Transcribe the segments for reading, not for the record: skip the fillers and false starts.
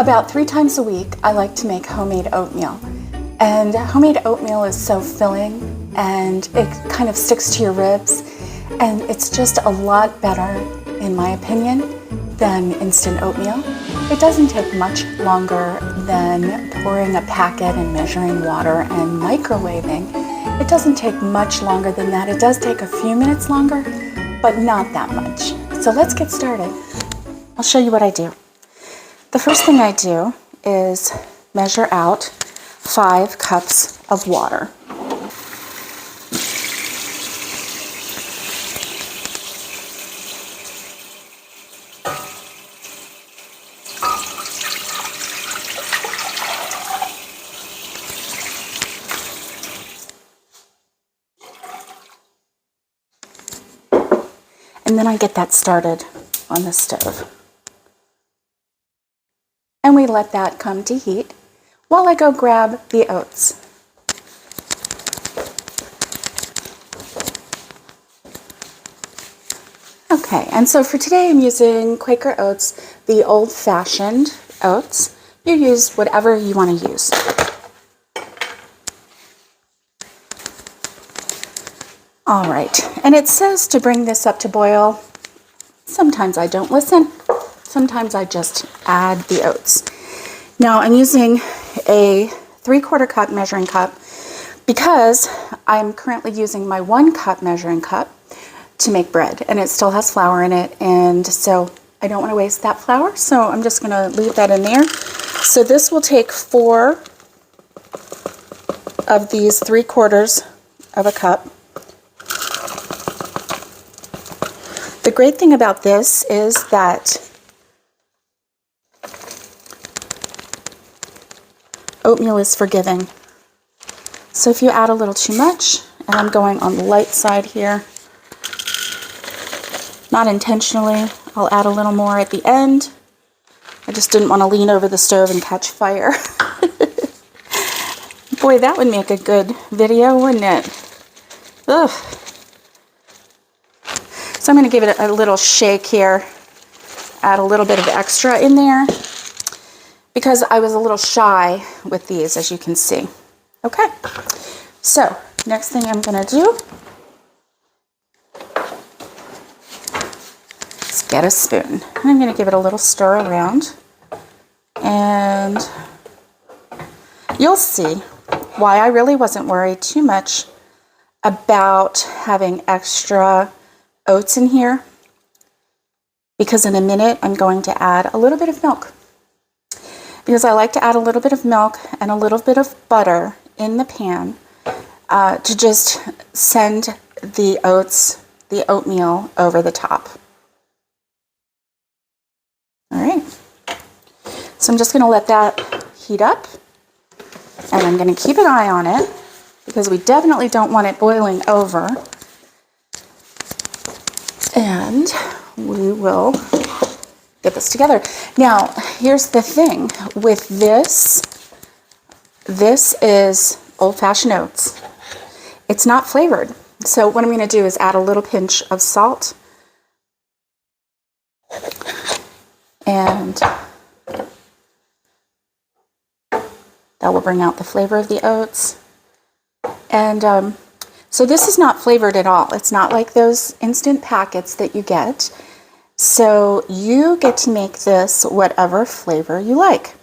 About 3 times a week, I like to make homemade oatmeal. And homemade oatmeal is so filling and it kind of sticks to your ribs. And it's just a lot better, in my opinion, than instant oatmeal. It doesn't take much longer than pouring a packet and measuring water and microwaving. It doesn't take much longer than that. It does take a few minutes longer, but not that much. So let's get started. I'll show you what I do. The first thing I do is measure out 5 cups of water. And then I get that started on the stove. And we let that come to heat while I go grab the oats. Okay, and so for today I'm using Quaker oats, the old-fashioned oats. You use whatever you want to use. All right, and it says to bring this up to boil. Sometimes I don't listen. Sometimes I just add the oats. Now I'm using a 3/4 cup measuring cup because I'm currently using my 1 cup measuring cup to make bread, and it still has flour in it, and so I don't want to waste that flour, so I'm just going to leave that in there. So this will take 4 of these 3/4 of a cup. The great thing about this is that oatmeal is forgiving. So if you add a little too much, and I'm going on the light side here, not intentionally, I'll add a little more at the end. I just didn't want to lean over the stove and catch fire. Boy, that would make a good video, wouldn't it? Ugh. So I'm going to give it a little shake here, add a little bit of extra in there, because I was a little shy with these, as you can see. Okay, so next thing I'm going to do is get a spoon. I'm going to give it a little stir around, and you'll see why I really wasn't worried too much about having extra oats in here, because in a minute I'm going to add a little bit of milk. Because I like to add a little bit of milk and a little bit of butter in the pan to just send the oatmeal over the top. All right, so I'm just going to let that heat up, and I'm going to keep an eye on it because we definitely don't want it boiling over. And we will get this together. Now, here's the thing with this. This is old-fashioned oats. It's not flavored. So what I'm going to do is add a little pinch of salt. And that will bring out the flavor of the oats. And so this is not flavored at all. It's not like those instant packets that you get. So you get to make this whatever flavor you like.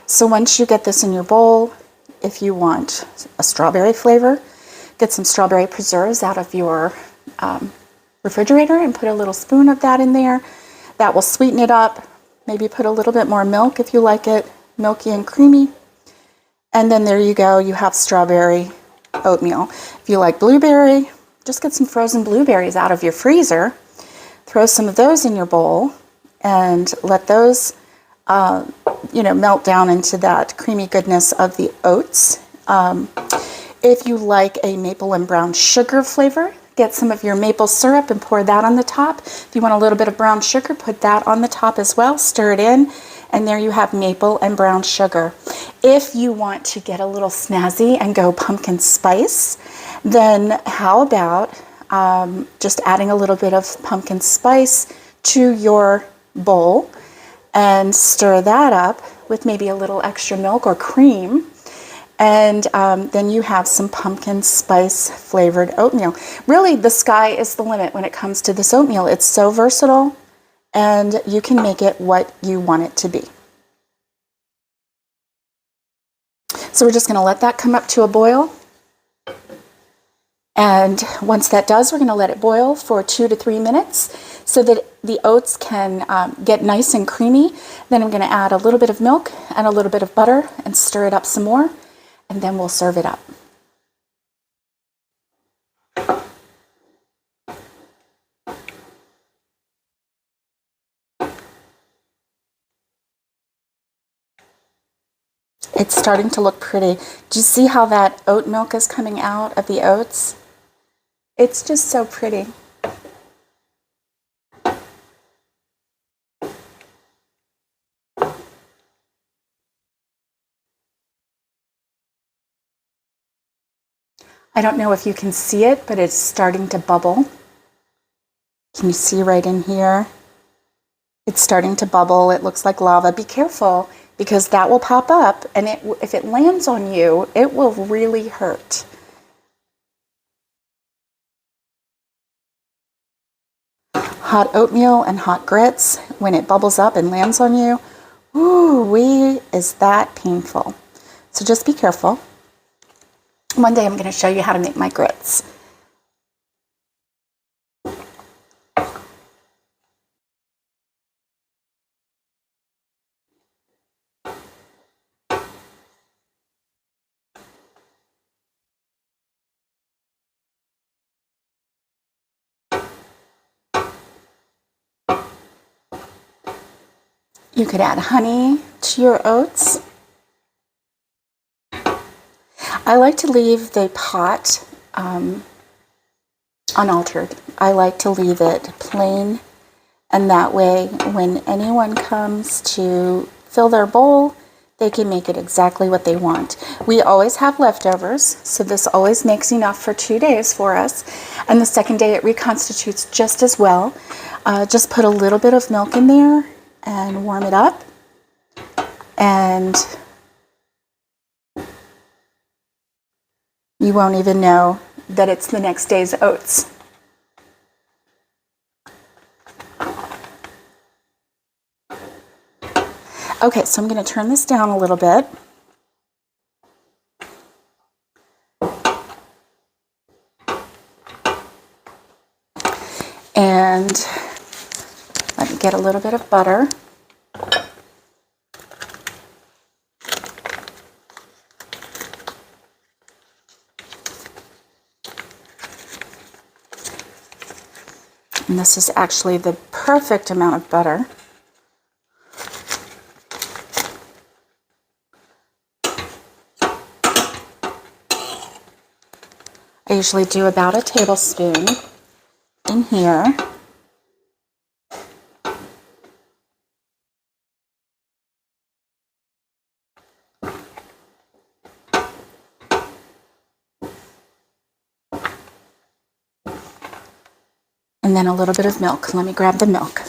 So once you get this in your bowl, if you want a strawberry flavor, get some strawberry preserves out of your refrigerator and put a little spoon of that in there. That will sweeten it up. Maybe put a little bit more milk if you like it milky and creamy. And then there you go, you have strawberry oatmeal. If you like blueberry, just get some frozen blueberries out of your freezer. Throw some of those in your bowl and let those, melt down into that creamy goodness of the oats. If you like a maple and brown sugar flavor, get some of your maple syrup and pour that on the top. If you want a little bit of brown sugar, put that on the top as well. Stir it in, and there you have maple and brown sugar. If you want to get a little snazzy and go pumpkin spice, then how about just adding a little bit of pumpkin spice to your bowl and stir that up with maybe a little extra milk or cream. And then you have some pumpkin spice flavored oatmeal. Really, the sky is the limit when it comes to this oatmeal. It's so versatile, and you can make it what you want it to be. So we're just going to let that come up to a boil. And once that does, we're going to let it boil for 2 to 3 minutes so that the oats can get nice and creamy. Then I'm going to add a little bit of milk and a little bit of butter and stir it up some more, and then we'll serve it up. It's starting to look pretty. Do you see how that oat milk is coming out of the oats? It's just so pretty. I don't know if you can see it, but it's starting to bubble. Can you see right in here? It's starting to bubble. It looks like lava. Be careful, because that will pop up, and if it lands on you, it will really hurt. Hot oatmeal and hot grits, when it bubbles up and lands on you, ooh-wee, is that painful. So just be careful. One day I'm going to show you how to make my grits. You could add honey to your oats. I like to leave the pot unaltered. I like to leave it plain, and that way when anyone comes to fill their bowl, they can make it exactly what they want. We always have leftovers, so this always makes enough for 2 days for us, and the second day it reconstitutes just as well. Just put a little bit of milk in there and warm it up, and you won't even know that it's the next day's oats. Okay, so I'm going to turn this down a little bit. And let me get a little bit of butter. And this is actually the perfect amount of butter. I usually do about a tablespoon in here. And then a little bit of milk. Let me grab the milk.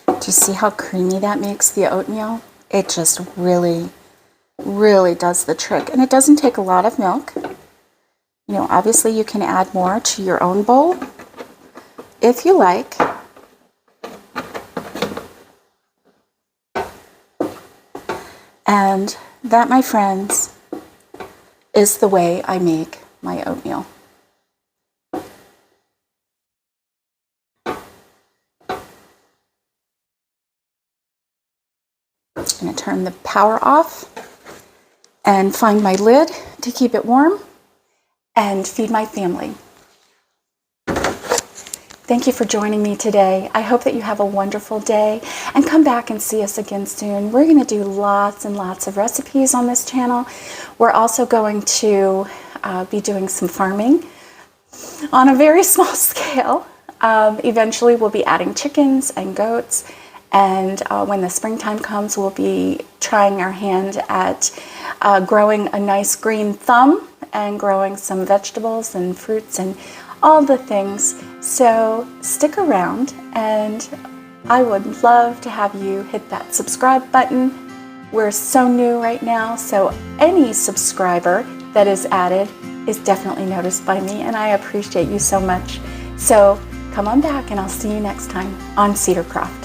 Do you see how creamy that makes the oatmeal? It just really does the trick. And it doesn't take a lot of milk. You know, obviously you can add more to your own bowl if you like. And that, my friends, is the way I make my oatmeal. I'm going to turn the power off and find my lid to keep it warm and feed my family. Thank you for joining me today. I hope that you have a wonderful day, and come back and see us again soon. We're going to do lots and lots of recipes on this channel. We're also going to be doing some farming on a very small scale. Eventually we'll be adding chickens and goats, and when the springtime comes, we'll be trying our hand at growing a nice green thumb and growing some vegetables and fruits and all the things. So stick around, and I would love to have you hit that subscribe button. We're so new right now, so any subscriber that is added is definitely noticed by me, and I appreciate you so much. So come on back, and I'll see you next time on Cedarcroft.